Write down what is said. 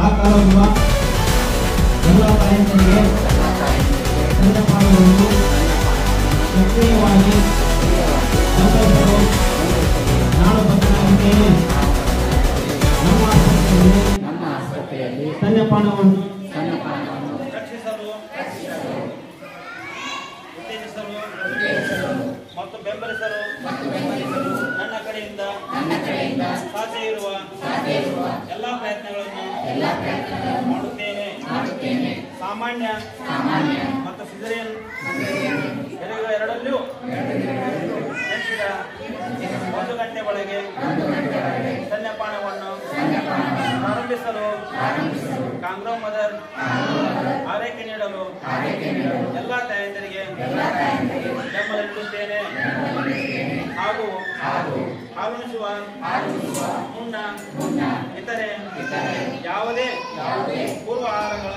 ಸಹಕಾರವಿರುವ ಎಲ್ಲ ತಾಯಂದಿರಿಗೆ ಸ್ತನ್ಯಪಾನವನ್ನು ಸಕ್ರಿಯವಾಗಿ ಸಂತೈಸಲು ನಾನು ಬದ್ಧನಾಗಿದ್ದೇನೆ. ನಮ್ಮ ಆಸ್ಪತ್ರೆಯಲ್ಲಿ ಸ್ತನ್ಯಪಾನವನ್ನು ರಕ್ಷಿಸಲು ಉತ್ತೇಜಿಸಲು ಮತ್ತು ಬೆಂಬಲಿಸಲು ನನ್ನ ಕಡೆಯಿಂದ ಸಾಧ್ಯ ಇರುವ ಎಲ್ಲ ಪ್ರಯತ್ನಗಳನ್ನು ಮಾಡುತ್ತೇನೆ. ಸಾಮಾನ್ಯ ಮತ್ತು ಸಿಸೇರಿಯನ್ ಎರಡರಲ್ಲೂ ನಡೆಸಿದ 1 ಗಂಟೆ ಒಳಗೆ ಸ್ತನ್ಯಪಾನವನ್ನು ಪ್ರಾರಂಭಿಸಲು ಕಾಂಗ್ರೋ ಮದರ್ ಆರೈಕೆ ನೀಡಲು ಎಲ್ಲ ತಾಯಂದಿರಿಗೆ ಬೆಂಬಲ ನೀಡುತ್ತೇನೆ ಹಾಗೂ ಹಾಲುಣಿಸುವ ಮುನ್ನ ಇತರೆ ಯಾವುದೇ ಪೂರ್ವ ಆಹಾರಗಳ